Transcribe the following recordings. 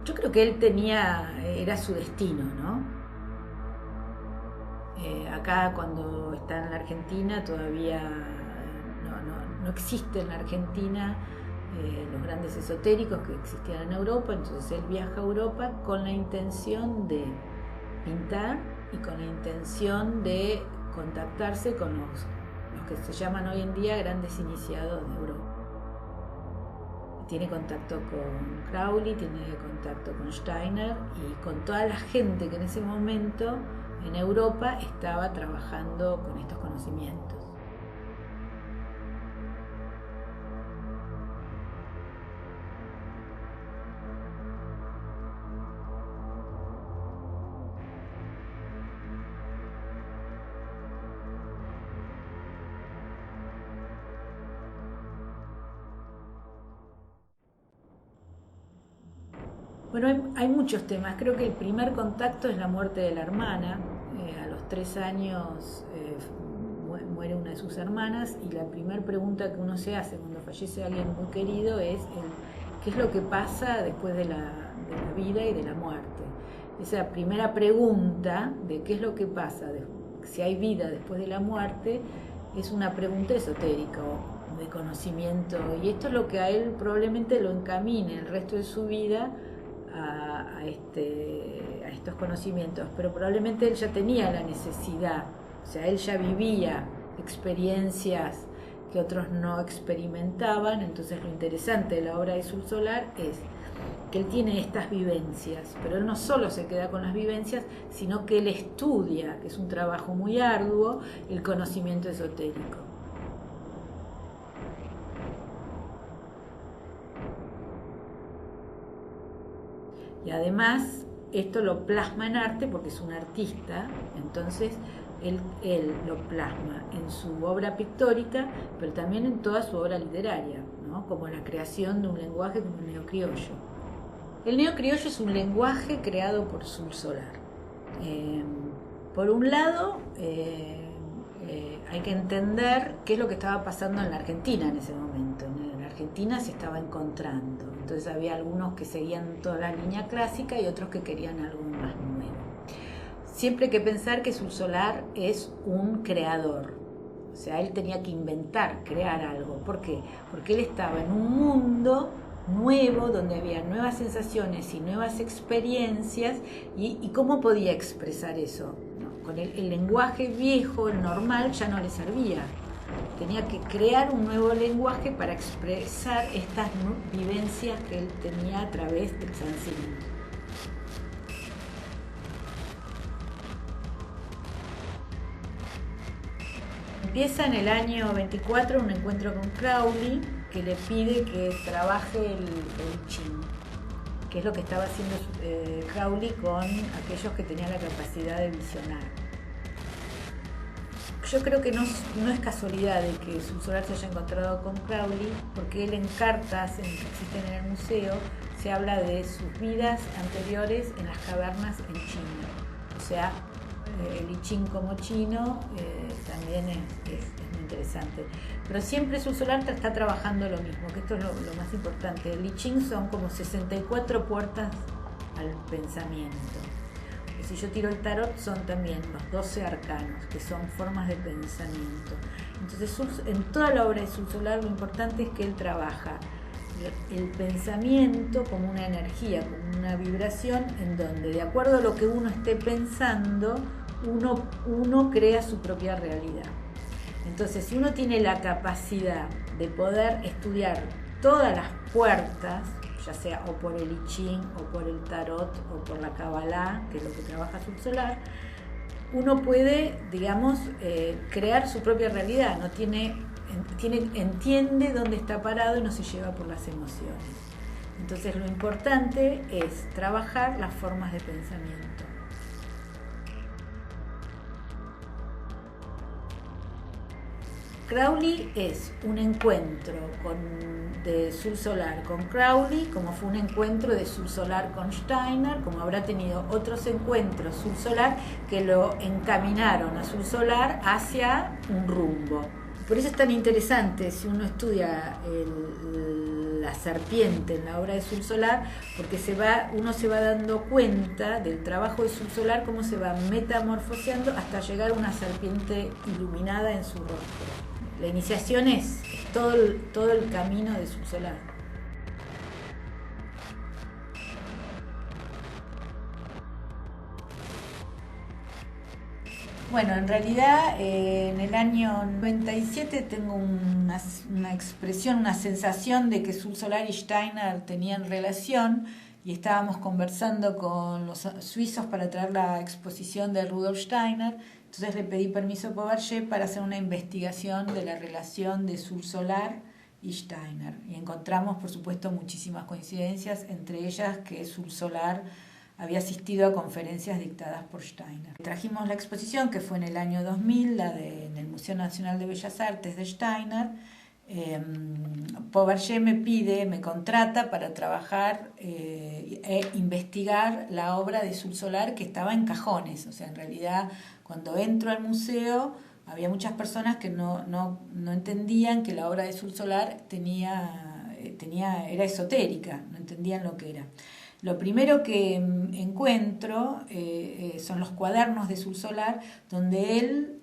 Yo creo que él era su destino, ¿no? Acá cuando está en la Argentina todavía no existe en la Argentina los grandes esotéricos que existían en Europa, entonces él viaja a Europa con la intención de pintar y con la intención de contactarse con los que se llaman hoy en día grandes iniciados de Europa. Tiene contacto con Crowley, tiene contacto con Steiner y con toda la gente que en ese momento en Europa estaba trabajando con estos conocimientos. Bueno, hay muchos temas. Creo que el primer contacto es la muerte de la hermana. A los 3 años muere una de sus hermanas y la primera pregunta que uno se hace cuando fallece alguien muy querido es ¿qué es lo que pasa después de la vida y de la muerte? Esa primera pregunta de qué es lo que pasa, si hay vida después de la muerte, es una pregunta esotérica o de conocimiento, y esto es lo que a él probablemente lo encamine el resto de su vida a estos conocimientos, pero probablemente él ya tenía la necesidad, o sea, él ya vivía experiencias que otros no experimentaban. Entonces lo interesante de la obra de Sul Solar es que él tiene estas vivencias, pero él no solo se queda con las vivencias, sino que él estudia, que es un trabajo muy arduo, el conocimiento esotérico. Y además esto lo plasma en arte porque es un artista, entonces él lo plasma en su obra pictórica, pero también en toda su obra literaria, ¿no? Como la creación de un lenguaje como el neocriollo. El neocriollo es un lenguaje creado por Sul Solar. Por un lado, hay que entender qué es lo que estaba pasando en la Argentina en ese momento. En la Argentina se estaba encontrando, entonces había algunos que seguían toda la línea clásica y otros que querían algo más nuevo. Siempre hay que pensar que Sul Solar es un creador, o sea, él tenía que inventar, crear algo. ¿Por qué? Porque él estaba en un mundo nuevo, donde había nuevas sensaciones y nuevas experiencias, y ¿cómo podía expresar eso? ¿No? Con el lenguaje viejo, el normal, ya no le servía. Tenía que crear un nuevo lenguaje para expresar estas vivencias que él tenía a través del Sansín. Empieza en el año 24 un encuentro con Crowley, que le pide que trabaje el I Ching, que es lo que estaba haciendo Crowley con aquellos que tenían la capacidad de visionar. Yo creo que no es casualidad de que Sul Solar se haya encontrado con Crowley, porque él en cartas que existen en el museo se habla de sus vidas anteriores en las cavernas en China. O sea, el I Ching como chino también es muy interesante. Pero siempre Sul Solar está trabajando lo mismo, que esto es lo más importante. El I Ching son como 64 puertas al pensamiento. Si yo tiro el tarot, son también los 12 arcanos, que son formas de pensamiento. Entonces, en toda la obra de Sul Solar, lo importante es que él trabaja el pensamiento como una energía, como una vibración, en donde, de acuerdo a lo que uno esté pensando, uno crea su propia realidad. Entonces, si uno tiene la capacidad de poder estudiar todas las puertas, ya sea o por el I Ching, o por el tarot, o por la Kabbalah, que es lo que trabaja Sul Solar, uno puede, digamos, crear su propia realidad. Entiende dónde está parado y no se lleva por las emociones. Entonces lo importante es trabajar las formas de pensamiento. Crowley es un encuentro de Sul Solar con Crowley, como fue un encuentro de Sul Solar con Steiner, como habrá tenido otros encuentros Sul Solar que lo encaminaron a Sul Solar hacia un rumbo. Por eso es tan interesante, si uno estudia la serpiente en la obra de Sul Solar, porque uno se va dando cuenta del trabajo de Sul Solar, cómo se va metamorfoseando hasta llegar a una serpiente iluminada en su rostro. La iniciación es todo el camino de Sul Solar. Bueno, en realidad en el año 97 tengo una expresión, una sensación de que Sul Solar y Steiner tenían relación, y estábamos conversando con los suizos para traer la exposición de Rudolf Steiner. Entonces le pedí permiso a Fabergé para hacer una investigación de la relación de Sul Solar y Steiner. Y encontramos, por supuesto, muchísimas coincidencias, entre ellas que Sul Solar había asistido a conferencias dictadas por Steiner. Trajimos la exposición, que fue en el año 2000, en el Museo Nacional de Bellas Artes de Steiner. Fabergé me contrata para trabajar e investigar la obra de Sul Solar, que estaba en cajones. O sea, en realidad, cuando entro al museo, había muchas personas que no entendían que la obra de Sul Solar era esotérica, no entendían lo que era. Lo primero que encuentro son los cuadernos de Sul Solar, donde él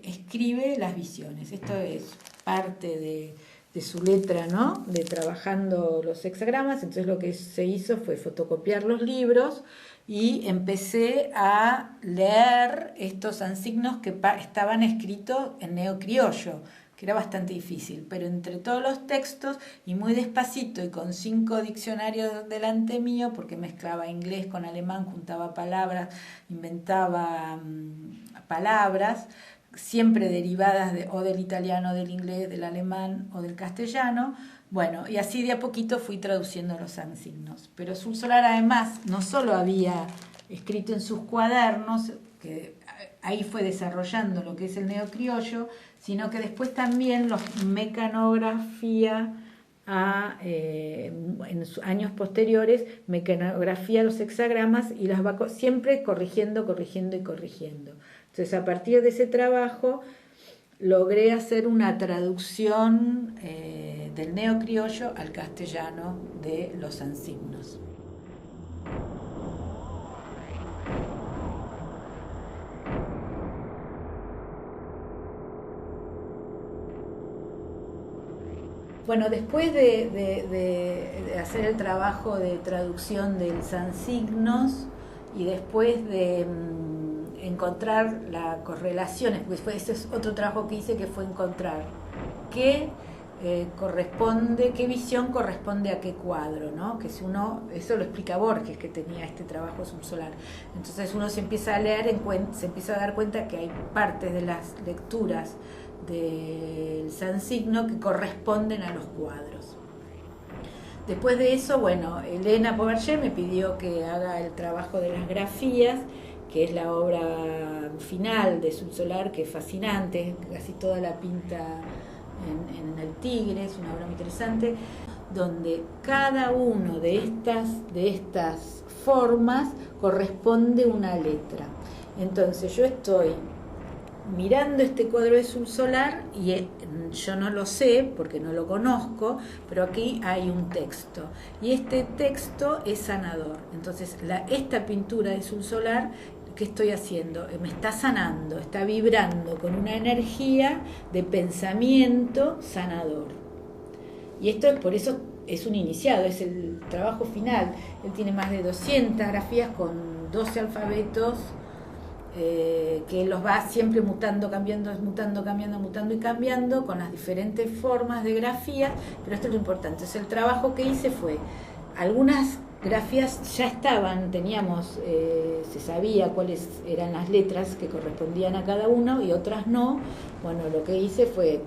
escribe las visiones. Esto es parte de su letra, ¿no?, de trabajando los hexagramas. Entonces lo que se hizo fue fotocopiar los libros y empecé a leer estos ansignos que estaban escritos en neocriollo, que era bastante difícil, pero entre todos los textos, y muy despacito y con 5 diccionarios delante mío, porque mezclaba inglés con alemán, juntaba palabras, inventaba palabras, siempre derivadas o del italiano, del inglés, del alemán o del castellano. Bueno, y así de a poquito fui traduciendo los ansignos. Pero Sul Solar además no solo había escrito en sus cuadernos, que ahí fue desarrollando lo que es el neocriollo, sino que después también los mecanografía en años posteriores, mecanografía los hexagramas y las va siempre corrigiendo. Entonces, a partir de ese trabajo, logré hacer una traducción del neocriollo al castellano de los ansignos. Bueno, después de hacer el trabajo de traducción del Sansignos y después de encontrar las correlaciones, pues ese es otro trabajo que hice, que fue encontrar qué visión corresponde a qué cuadro, ¿no? Que si uno, eso lo explica Borges, que tenía este trabajo Sul Solar. Entonces uno se empieza a leer, se empieza a dar cuenta que hay partes de las lecturas del Sansigno que corresponden a los cuadros. Después de eso, bueno, Elena Fabergé me pidió que haga el trabajo de las grafías, que es la obra final de Sul Solar, que es fascinante, casi toda la pinta en el Tigre, es una obra muy interesante, donde cada uno de estas formas corresponde una letra. Entonces yo estoy mirando este cuadro de Sul Solar y yo no lo sé porque no lo conozco, pero aquí hay un texto y este texto es sanador. Entonces esta pintura de Sul Solar, ¿qué estoy haciendo? Me está sanando, está vibrando con una energía de pensamiento sanador. Y esto es, por eso es un iniciado, es el trabajo final. Él tiene más de 200 grafías con 12 alfabetos, que los va siempre mutando, cambiando y cambiando con las diferentes formas de grafía. Pero esto es lo importante. Entonces el trabajo que hice fue, algunas grafías ya estaban, se sabía cuáles eran las letras que correspondían a cada uno y otras no. Bueno, lo que hice fue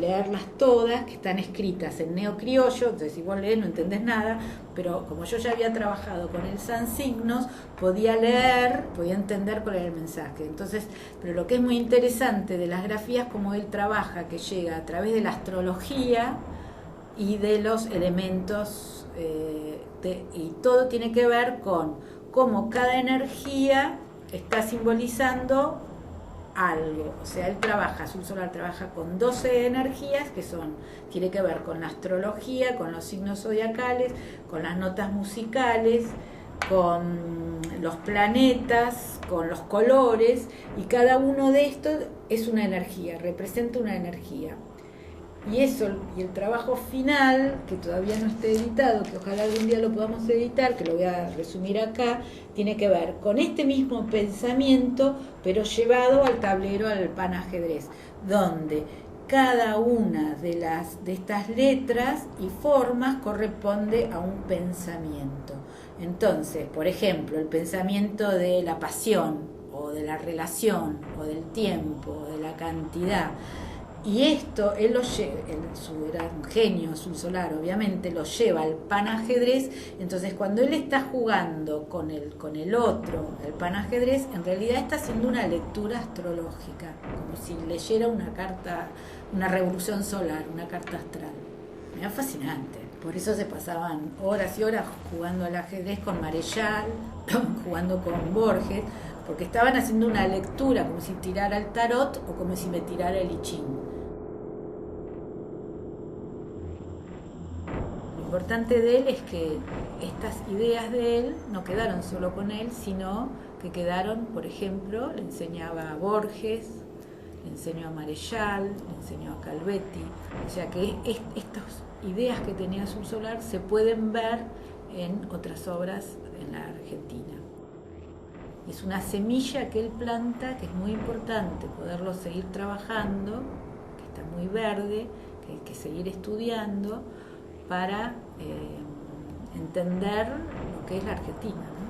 leerlas todas, que están escritas en neocriollo. Entonces si vos lees no entendés nada, pero como yo ya había trabajado con el Sansignos, podía entender cuál era el mensaje. Entonces, pero lo que es muy interesante de las grafías, como él trabaja, que llega a través de la astrología y de los elementos, y todo tiene que ver con cómo cada energía está simbolizando algo. O sea, él trabaja, Azul Solar trabaja con 12 energías que tiene que ver con la astrología, con los signos zodiacales, con las notas musicales, con los planetas, con los colores, y cada uno de estos es una energía, representa una energía. Y eso, y el trabajo final, que todavía no está editado, que ojalá algún día lo podamos editar, que lo voy a resumir acá, tiene que ver con este mismo pensamiento, pero llevado al tablero, al panajedrez, donde cada una de estas letras y formas corresponde a un pensamiento. Entonces, por ejemplo, el pensamiento de la pasión, o de la relación, o del tiempo, o de la cantidad. Y esto, él lo lleva, era un genio Azul Solar, obviamente, lo lleva al panajedrez. Entonces, cuando él está jugando con el otro, el panajedrez, en realidad está haciendo una lectura astrológica, como si leyera una carta, una revolución solar, una carta astral. Era fascinante. Por eso se pasaban horas y horas jugando al ajedrez con Marechal, jugando con Borges, porque estaban haciendo una lectura, como si tirara el tarot o como si me tirara el I Ching. Lo importante de él es que estas ideas de él no quedaron solo con él, sino que quedaron, por ejemplo, le enseñaba a Borges, le enseñó a Marechal, le enseñó a Calvetti. O sea que estas ideas que tenía Azul Solar se pueden ver en otras obras en la Argentina. Es una semilla que él planta, que es muy importante poderlo seguir trabajando, que está muy verde, que hay que seguir estudiando para entender lo que es la Argentina, ¿no?